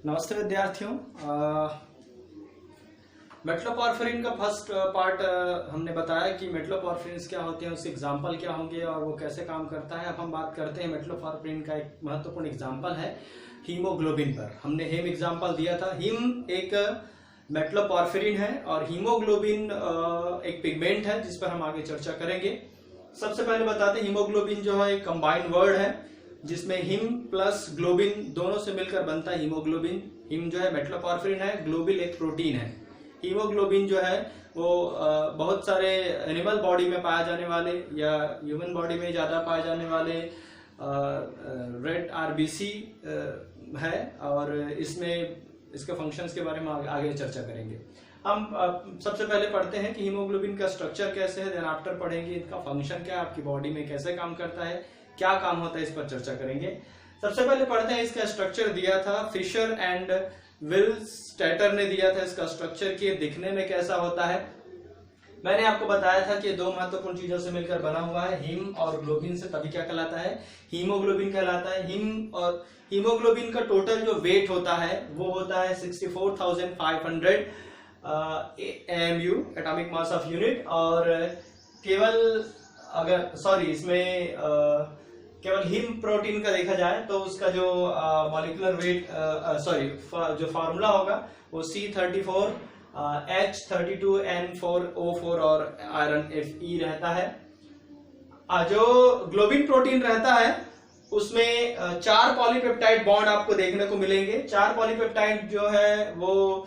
नमस्ते विद्यार्थियों। मेटलोपॉर्फिरिन का फर्स्ट पार्ट हमने बताया कि मेटलोपॉर्फिरिन क्या होते हैं, उसके एग्जाम्पल क्या होंगे और वो कैसे काम करता है। अब हम बात करते हैं मेटलोपॉर्फिरिन का एक महत्वपूर्ण एग्जाम्पल है हीमोग्लोबिन पर। हमने हेम एग्जाम्पल दिया था। हीम एक मेटलोपॉर्फिरिन है और हीमोग्लोबिन एक पिगमेंट है जिस पर हम आगे चर्चा करेंगे। सबसे पहले बताते हैं हीमोग्लोबिन जो है एक कंबाइंड वर्ड है जिसमें हिम प्लस ग्लोबिन दोनों से मिलकर बनता है हीमोग्लोबिन। हिम जो है मेटलोपॉर्फिरिन है, ग्लोबिन एक प्रोटीन है। हीमोग्लोबिन जो है वो बहुत सारे एनिमल बॉडी में पाए जाने वाले या ह्यूमन बॉडी में ज्यादा पाए जाने वाले रेड आरबीसी है और इसमें इसके फंक्शंस के बारे में आगे चर्चा करेंगे। हम सबसे पहले पढ़ते हैं कि हीमोग्लोबिन का स्ट्रक्चर कैसे है, देन आफ्टर पढ़ेंगे इनका फंक्शन क्या है, आपकी बॉडी में कैसे काम करता है, क्या काम होता है, इस पर चर्चा करेंगे। सबसे पहले पढ़ते हैं इसका स्ट्रक्चर दिया था फिशर एंड विल्स्टेटर ने दिया था इसका स्ट्रक्चर कि दिखने में कैसा होता है। मैंने आपको बताया था कि दो महत्वपूर्ण चीजों से मिलकर बना हुआ है, हिम और ग्लोबिन से, तभी क्या कहलाता है, हीमोग्लोबिन कहलाता है। हिम और हीमोग्लोबिन का टोटल जो वेट होता है वो होता है 64,500 AMU, atomic mass of unit. और केवल इसमें केवल हिम प्रोटीन का देखा जाए तो उसका जो मॉलिक्यूलर वेट जो फार्मूला होगा वो C34 H32N4O4 और आयरन Fe रहता है। जो ग्लोबिन प्रोटीन रहता है उसमें 4 पॉलीपेप्टाइड बॉन्ड आपको देखने को मिलेंगे। 4 पॉलीपेप्टाइड जो है वो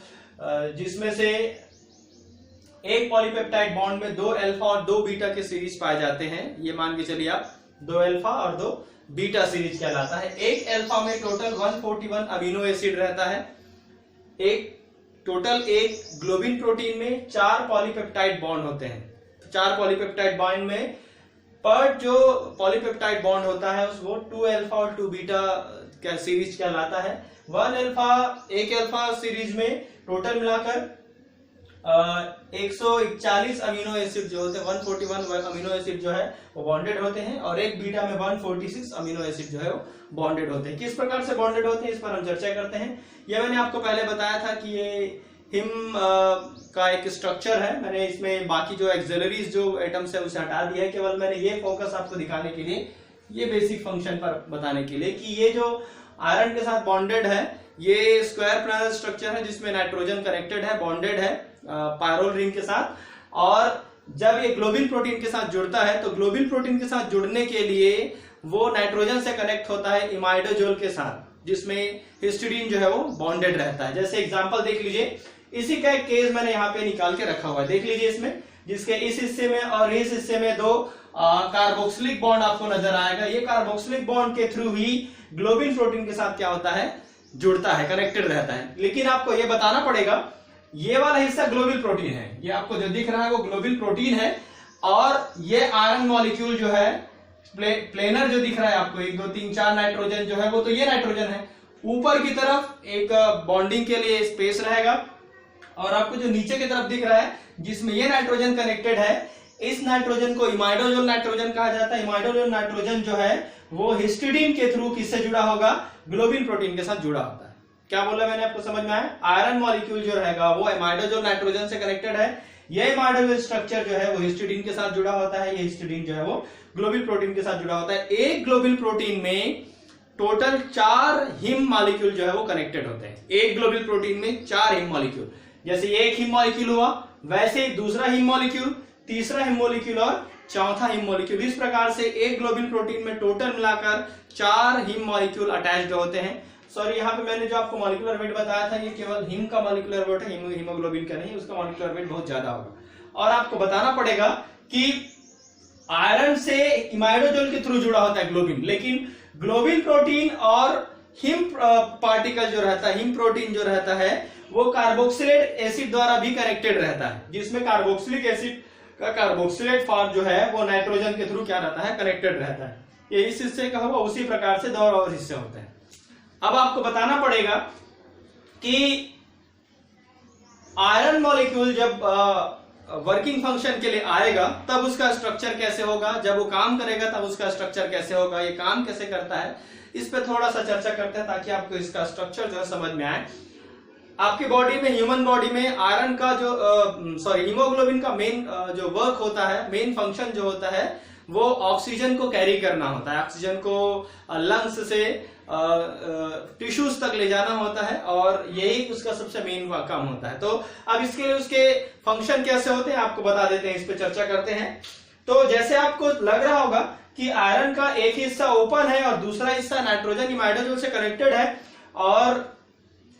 जिसमें से एक पॉलीपेप्टाइड बॉन्ड में 2 अल्फा और 2 बीटा के सीरीज पाए जाते हैं। ये मान के चलिए आप 2 अल्फा और 2 बीटा सीरीज कहलाता है। एक अल्फा में टोटल 141 अमीनो एसिड रहता है। एक ग्लोबिन प्रोटीन में 4 पॉलीपेप्टाइड बॉन्ड होते हैं। 4 पॉलीपेप्टाइड बॉन्ड में पर जो पॉलीपेप्टाइड बॉन्ड होता है वो 2 अल्फा और 2 बीटा का सीरीज कहलाता है। 1 अल्फा सीरीज में टोटल मिलाकर 141 अमीनो एसिड जो होते हैं, 141 अमीनो एसिड जो है वो बॉन्डेड होते हैं और एक बीटा में 146 अमीनो एसिड जो है वो बॉन्डेड होते हैं। किस प्रकार से बॉन्डेड होते हैं इस पर हम चर्चा करते हैं। यह मैंने आपको पहले बताया था कि ये हिम का एक स्ट्रक्चर है। मैंने इसमें बाकी जो एक्सिलरीज जो एटम्स है उसे हटा दिया है, केवल मैंने ये फोकस आपको दिखाने के लिए, ये बेसिक फंक्शन पर बताने के लिए कि ये जो आयरन के साथ बॉन्डेड है ये स्क्वायर प्लानर स्ट्रक्चर है जिसमें नाइट्रोजन कनेक्टेड है, बॉन्डेड है पायरोल रिंग के साथ। और जब ये ग्लोबिन प्रोटीन के साथ जुड़ता है तो ग्लोबिन प्रोटीन के साथ जुड़ने के लिए वो नाइट्रोजन से कनेक्ट होता है इमाइडोजोल के साथ जिसमें हिस्टिडीन जो है वो बॉन्डेड रहता है। जैसे एग्जांपल देख लीजिए, इसी का एक केस मैंने यहाँ पे निकाल के रखा हुआ है, देख लीजिए इसमें, जिसके इस हिस्से में और इस हिस्से में 2 कार्बोक्सिलिक बॉन्ड आपको नजर आएगा। ये कार्बोक्सिलिक बॉन्ड के थ्रू ही ग्लोबिन प्रोटीन के साथ क्या होता है, जुड़ता है, कनेक्टेड रहता है। लेकिन आपको ये बताना पड़ेगा ये वाला हिस्सा ग्लोबिन प्रोटीन है, ये आपको जो दिख रहा है वो ग्लोबिन प्रोटीन है और ये आयरन मॉलिक्यूल जो है प्लेनर जो दिख रहा है आपको 1 2 3 4 नाइट्रोजन जो है वो तो ये नाइट्रोजन है। ऊपर की तरफ एक बॉन्डिंग के लिए स्पेस रहेगा और आपको जो नीचे की तरफ दिख रहा है जिसमें ये नाइट्रोजन कनेक्टेड है, इस नाइट्रोजन को इमाइडोजोल नाइट्रोजन कहा जाता है। इमाइडोजोल नाइट्रोजन जो है वो हिस्टिडीन के थ्रू किससे जुड़ा होगा, ग्लोबिन प्रोटीन के साथ जुड़ा होता है। क्या बोला मैंने, आपको समझ में आया? आयरन मॉलिक्यूल जो रहेगा वो इमाइडोजोल नाइट्रोजन से कनेक्टेड है। यह इमाइडोजोल स्ट्रक्चर जो है वो हिस्टिडीन के साथ जुड़ा होता है। ये हिस्टिडीन जो है वो ग्लोबिन प्रोटीन के साथ जुड़ा होता है। एक ग्लोबिन प्रोटीन में टोटल 4 हिम मॉलिक्यूल जो है वो कनेक्टेड होते हैं। एक ग्लोबिन प्रोटीन में 4 हिम मॉलिक्यूल, जैसे ये एक हिम मॉलिक्यूल हुआ वैसे दूसरा हिम मॉलिक्यूल, तीसरा हिम मॉलिक्यूल और चौथा हिम मॉलिक्यूल। इस प्रकार से एक ग्लोबिन प्रोटीन में टोटल मिलाकर 4 हिम मॉलिक्यूल अटैच्ड होते हैं। सॉरी, यहाँ पे मैंने जो आपको मॉलिक्यूलर वेट बताया था ये केवल हिम का मॉलिक्यूलर वेट है, हीमोग्लोबिन का नहीं, उसका मॉलिक्यूलर वेट बहुत ज्यादा होगा। और आपको बताना पड़ेगा कि आयरन से इमाइडोजोल के थ्रू जुड़ा होता है ग्लोबिन, लेकिन ग्लोबिन प्रोटीन और हिम पार्टिकल जो रहता है, हिम प्रोटीन जो रहता है वो कार्बोक्सिलेट एसिड द्वारा भी कनेक्टेड रहता है, जिसमें कार्बोक्सिलिक एसिड का कार्बोक्सिलेट फॉर्म जो है वो नाइट्रोजन के थ्रू क्या रहता है, कनेक्टेड रहता है। ये इस हिस्से का होगा, उसी प्रकार से 2 और हिस्से होते हैं। अब आपको बताना पड़ेगा कि आयरन मॉलिक्यूल जब वर्किंग फंक्शन के लिए आएगा तब उसका स्ट्रक्चर कैसे होगा, जब वो काम करेगा तब उसका स्ट्रक्चर कैसे होगा, ये काम कैसे करता है, इस पे थोड़ा सा चर्चा करते हैं ताकि आपको इसका स्ट्रक्चर जो है समझ में आए। आपकी बॉडी में, ह्यूमन बॉडी में आयरन का जो हीमोग्लोबिन का मेन जो वर्क होता है, मेन फंक्शन जो होता है वो ऑक्सीजन को कैरी करना होता है, ऑक्सीजन को लंग्स से टिश्यूज तक ले जाना होता है और यही उसका सबसे मेन काम होता है। तो अब इसके लिए उसके फंक्शन कैसे होते हैं आपको बता देते हैं, इस पे चर्चा करते हैं। तो जैसे आपको लग रहा होगा कि आयरन का एक हिस्सा ओपन है और दूसरा हिस्सा नाइट्रोजन इमाइडोजोल से कनेक्टेड है और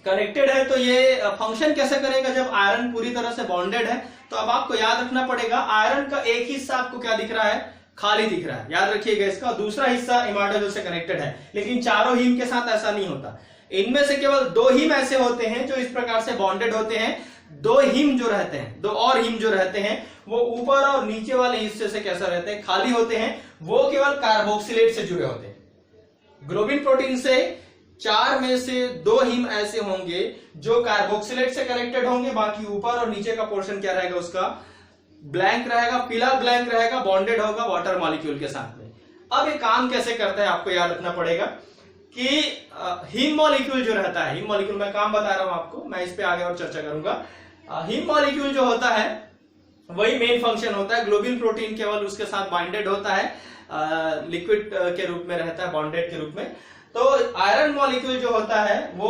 कनेक्टेड है, तो ये फंक्शन कैसे करेगा जब आयरन पूरी तरह से बॉन्डेड है। तो अब आपको याद रखना पड़ेगा, आयरन का एक हिस्सा आपको क्या दिख रहा है, खाली दिख रहा है, याद रखिएगा इसका। दूसरा हिस्सा इमाइडोजोल से कनेक्टेड है, लेकिन चारों हीम के साथ ऐसा नहीं होता। इनमें से केवल 2 हीम ऐसे होते हैं जो इस प्रकार से बॉन्डेड होते हैं। 2 हीम जो रहते हैं, 2 और हीम जो रहते हैं वो ऊपर और नीचे वाले हिस्से से कैसा रहते हैं, खाली होते हैं। वो केवल कार्बोक्सिलेट से जुड़े होते हैं। ग्लोबिन प्रोटीन से 4 में से 2 हीम ऐसे होंगे जो कार्बोक्सिलेट से कनेक्टेड होंगे, बाकी ऊपर और नीचे का पोर्शन क्या रहेगा, उसका ब्लैंक रहेगा, पीला ब्लैंक रहेगा, बॉन्डेड होगा वाटर मॉलिक्यूल के साथ में। अब ये काम कैसे करता है आपको याद रखना पड़ेगा कि हीम मॉलिक्यूल जो रहता है, हीम मॉलिक्यूल मैं काम बता रहा हूं आपको, मैं इस पे आगे और चर्चा करूंगा। हीम मॉलिक्यूल जो होता है वही मेन फंक्शन होता है। ग्लोबिन प्रोटीन केवल उसके साथ बाइंडेड होता है, लिक्विड के रूप में रहता है, बॉन्डेड के रूप में। तो आयरन मॉलिक्यूल जो होता है वो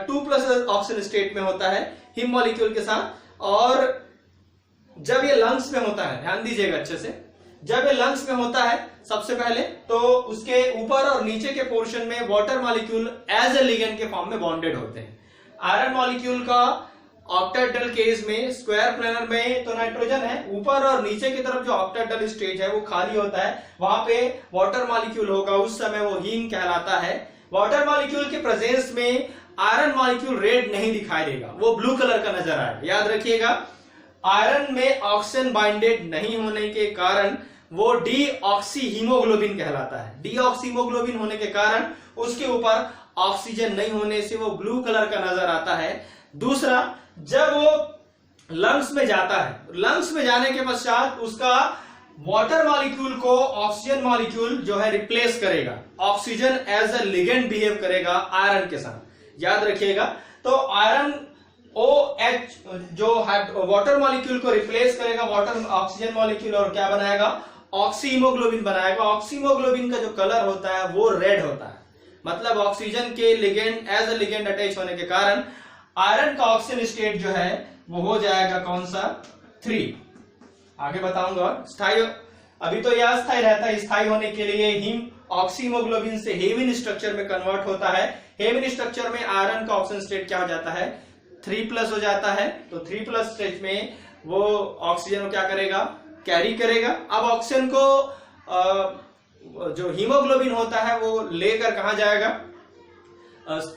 2+ ऑक्सीजन स्टेट में होता है हीम मॉलिक्यूल के साथ। और जब ये लंग्स में होता है, ध्यान दीजिएगा अच्छे से, जब ये लंग्स में होता है सबसे पहले तो उसके ऊपर और नीचे के पोर्शन में water molecule as a ligand के फॉर्म में बॉन्डेड होते हैं। आयरन मॉलिक्यूल का ऑक्टेहेड्रल केस में, स्क्वायर प्लेनर में तो नाइट्रोजन है, ऊपर और नीचे की तरफ जो ऑक्टेहेड्रल स्टेज है वो खाली होता है, वहां पे वाटर मॉलिक्यूल होगा, उस समय वो हीम कहलाता है। वाटर मॉलिक्यूल के प्रेजेंस में आयरन मॉलिक्यूल रेड नहीं दिखाई देगा, वो ब्लू कलर का नजर आएगा। याद रखिएगा, आयरन में ऑक्सीजन बाइंडेड नहीं होने के कारण वो डीऑक्सी हीमोग्लोबिन कहलाता है। डीऑक्सी हीमोग्लोबिन होने के कारण उसके ऊपर ऑक्सीजन नहीं होने से वो ब्लू कलर का नजर आता है। दूसरा, जब वो लंग्स में जाता है, लंग्स में जाने के पश्चात उसका वाटर मॉलिक्यूल को ऑक्सीजन मॉलिक्यूल जो है रिप्लेस करेगा, oxygen as a ligand behave करेगा आयरन के साथ, याद रखिएगा। तो आयरन OH जो वाटर मॉलिक्यूल को रिप्लेस करेगा वाटर ऑक्सीजन मॉलिक्यूल और क्या बनाएगा, ऑक्सी हीमोग्लोबिन बनाएगा। ऑक्सी हीमोग्लोबिन का जो कलर होता है वो रेड होता है, मतलब ऑक्सीजन के ligand as a ligand attach होने के कारण आयरन का ऑक्सीजन स्टेट जो है वो हो जाएगा कौन सा, 3। आगे बताऊंगा। स्थायी, अभी तो यह अस्थायी रहता है, स्थायी होने के लिए हीम ऑक्सी हीमोग्लोबिन से हेविन स्ट्रक्चर में कन्वर्ट होता है। हेविन स्ट्रक्चर में आयरन का ऑक्सीजन स्टेट क्या हो जाता है, 3+ हो जाता है। तो 3+ स्टेज में वो ऑक्सीजन को क्या करेगा, कैरी करेगा। अब ऑक्सीजन को जो हीमोग्लोबिन होता है वो लेकर कहां जाएगा,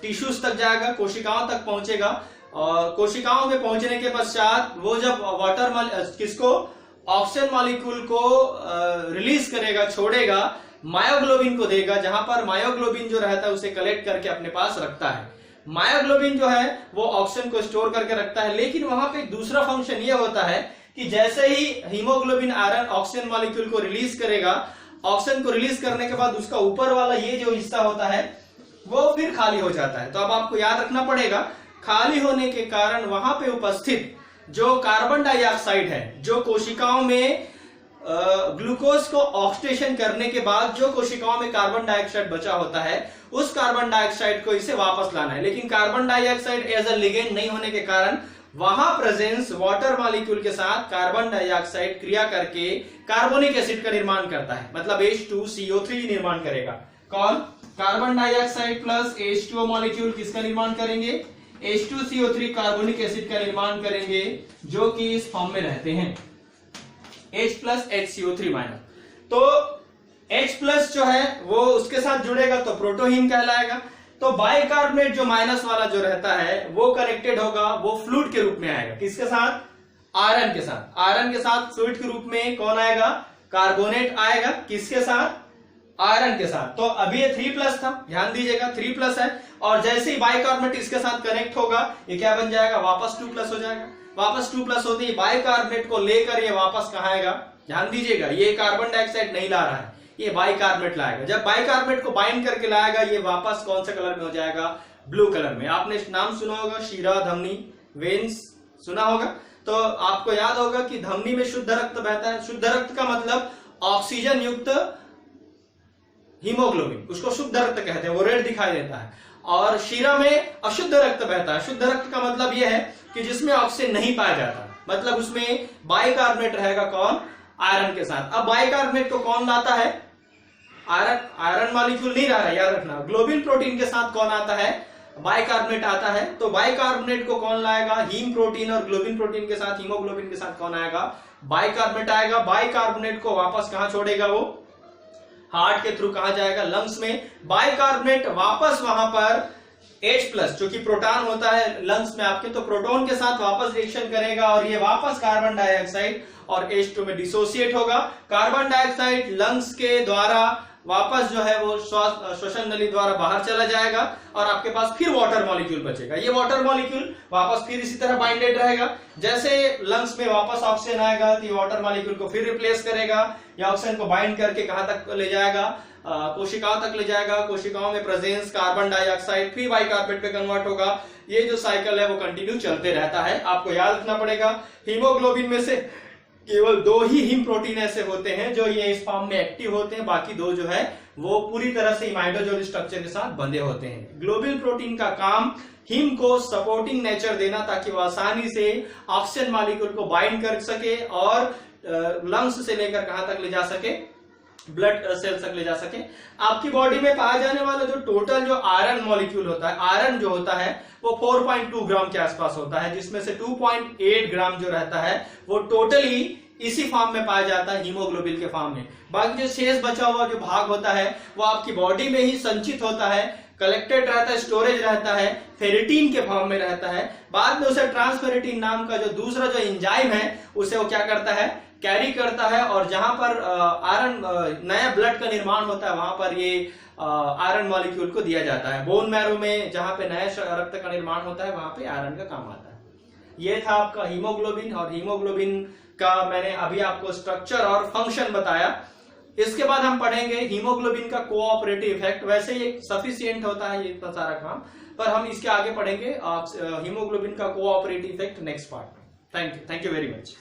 टिश्यूज तक जाएगा, कोशिकाओं तक पहुंचेगा। और कोशिकाओं में पहुंचने के पश्चात वो जब किसको, ऑक्सीजन मॉलिक्यूल को रिलीज करेगा, छोड़ेगा, मायोग्लोबिन को देगा, जहां पर मायोग्लोबिन जो रहता है उसे कलेक्ट करके अपने पास रखता है। मायोग्लोबिन जो है वो ऑक्सीजन को स्टोर करके रखता है, लेकिन वहां पे दूसरा फंक्शन ये होता है कि जैसे ही हीमोग्लोबिन आयरन ऑक्सीजन मॉलिक्यूल को रिलीज करेगा, ऑक्सीजन को रिलीज करने के बाद उसका ऊपर वाला ये जो हिस्सा होता है वो फिर खाली हो जाता है। तो अब आपको याद रखना पड़ेगा, खाली होने के कारण वहां पे उपस्थित जो कार्बन डाइऑक्साइड है, जो कोशिकाओं में ग्लूकोज को ऑक्सीडेशन करने के बाद जो कोशिकाओं में कार्बन डाइऑक्साइड बचा होता है, उस कार्बन डाइऑक्साइड को इसे वापस लाना है। लेकिन carbon dioxide as a ligand नहीं होने के कारण वहां प्रेजेंस वाटर मॉलिक्यूल के साथ कार्बन डाइऑक्साइड क्रिया करके कार्बोनिक एसिड का निर्माण करता है, मतलब H2CO3 निर्माण करेगा। कौन, carbon dioxide plus H2O molecule किसका निर्माण करेंगे, H2CO3 कार्बोनिक एसिड का निर्माण करेंगे, जो कि इस फॉर्म में रहते हैं H+HCO3-। तो H+ जो है वो उसके साथ जुड़ेगा तो प्रोटोहीम कहलाएगा। तो बाइकार्बोनेट जो माइनस वाला जो रहता है वो कनेक्टेड होगा, वो फ्लूइड के रूप में आएगा, किसके साथ, आयरन के साथ। आयरन के साथ फ्लूइड के रूप में कौन आएगा, कार्बोनेट आएगा, किसके साथ, आयरन के साथ। तो अभी ये 3+ था, ध्यान दीजिएगा 3+ है, और जैसे ही बाइकार्बोनेट इसके साथ कनेक्ट होगा ये क्या बन जाएगा, वापस 2+ हो जाएगा। वापस 2+ होते ही बाइकार्बोनेट को लेकर ये वापस कहां आएगा, ध्यान दीजिएगा ये कार्बन डाइऑक्साइड नहीं ला रहा है, ये बाइकार्बोनेट लाएगा। जब बाइकार्बोनेट को बाइंड करके लाएगा ये वापस कौन से कलर में हो जाएगा, ब्लू कलर में। आपने नाम सुना होगा शीरा, धमनी, वेन्स सुना होगा। तो आपको याद होगा कि धमनी में शुद्ध रक्त बहता है। शुद्ध रक्त का मतलब ऑक्सीजन युक्त हीमोग्लोबिन, उसको शुद्ध रक्त कहते हैं, वो रेड दिखाई देता है। और शीरा में अशुद्ध रक्त बहता है। शुद्ध रक्त का मतलब यह है कि जिसमें ऑक्सीजन नहीं पाया जाता, मतलब उसमें बाइकार्बोनेट रहेगा कौन, आयरन के साथ। अब बाइकार्बोनेट को कौन लाता है, आयरन मॉलिक्यूल नहीं रहा है, याद रखना। ग्लोबिन प्रोटीन के साथ कौन आता है, बाइकार्बोनेट आता है। तो बाइकार्बोनेट को कौन लाएगा, हीम प्रोटीन, और ग्लोबिन प्रोटीन के साथ, हीमोग्लोबिन के साथ कौन आएगा, बाइकार्बोनेट आएगा। बाइकार्बोनेट को वापस कहां छोड़ेगा, वो हार्ट के थ्रू कहां जाएगा, लंग्स में। बाइकार्बोनेट वापस वहां पर H+ जो कि प्रोटॉन होता है लंग्स में आपके, तो प्रोटॉन के साथ वापस रिएक्शन करेगा और ये वापस कार्बन डाइऑक्साइड और H2 में डिसोसिएट होगा। कार्बन डाइऑक्साइड लंग्स के द्वारा वापस जो है वो श्वसन नली द्वारा बाहर चला जाएगा और आपके पास फिर वाटर मॉलिक्यूल बचेगा। ये वाटर मॉलिक्यूल वापस फिर इसी तरह बाइंडेड रहेगा। जैसे लंग्स में वापस ऑक्सीजन आएगा तो ये वाटर मॉलिक्यूल को फिर रिप्लेस करेगा, या ऑक्सीजन को बाइंड करके कहां तक ले जाएगा, कोशिकाओं तक ले जाएगा। कोशिकाओं में प्रेजेंस कार्बन डाइऑक्साइड फिर बाइकार्बोनेट पे कन्वर्ट होगा। ये जो साइकिल है वो कंटिन्यू चलते रहता है। आपको याद रखना पड़ेगा हीमोग्लोबिन में से केवल 2 ही हीम प्रोटीन ऐसे होते हैं जो ये इस फॉर्म में एक्टिव होते हैं, बाकी 2 जो है वो पूरी तरह से इमाइडोजोल स्ट्रक्चर के साथ बंधे होते हैं। ग्लोबिन प्रोटीन का काम हीम को सपोर्टिंग नेचर देना ताकि वो आसानी से ऑक्सीजन मॉलिक्यूल को बाइंड कर सके और लंग्स से लेकर कहां तक ले जा सके, ब्लड सेल्स तक ले जा सके। आपकी बॉडी में पाया जाने वाला जो टोटल जो आयरन मॉलिक्यूल होता है, आयरन जो होता है वो 4.2 ग्राम के आसपास होता है, जिसमें से 2.8 ग्राम जो रहता है वो टोटली इसी फॉर्म में पाया जाता है, हीमोग्लोबिन के फॉर्म में। बाकी जो शेष बचा हुआ जो भाग होता है वो आपकी बॉडी में ही संचित होता है, कलेक्टेड रहता है, स्टोरेज रहता है, फेरिटीन के फॉर्म में रहता है। बाद में उसे ट्रांसफेरिटीन नाम का जो दूसरा जो एंजाइम है उसे वो क्या करता है, कैरी करता है, और जहां पर आयरन नया ब्लड का निर्माण होता है वहां पर ये आयरन मॉलिक्यूल को दिया जाता है। बोन मैरो में जहां पे नया रक्त का निर्माण होता है वहां पे आयरन का काम आता है। ये था आपका हीमोग्लोबिन, और हीमोग्लोबिन का मैंने अभी आपको स्ट्रक्चर और फंक्शन बताया। इसके बाद हम पढ़ेंगे हीमोग्लोबिन का कोऑपरेटिव इफेक्ट। वैसे ही सफिशिएंट होता है ये इतना सारा काम, पर हम इसके आगे पढ़ेंगे हीमोग्लोबिन का कोऑपरेटिव इफेक्ट नेक्स्ट पार्ट में। Thank you very much.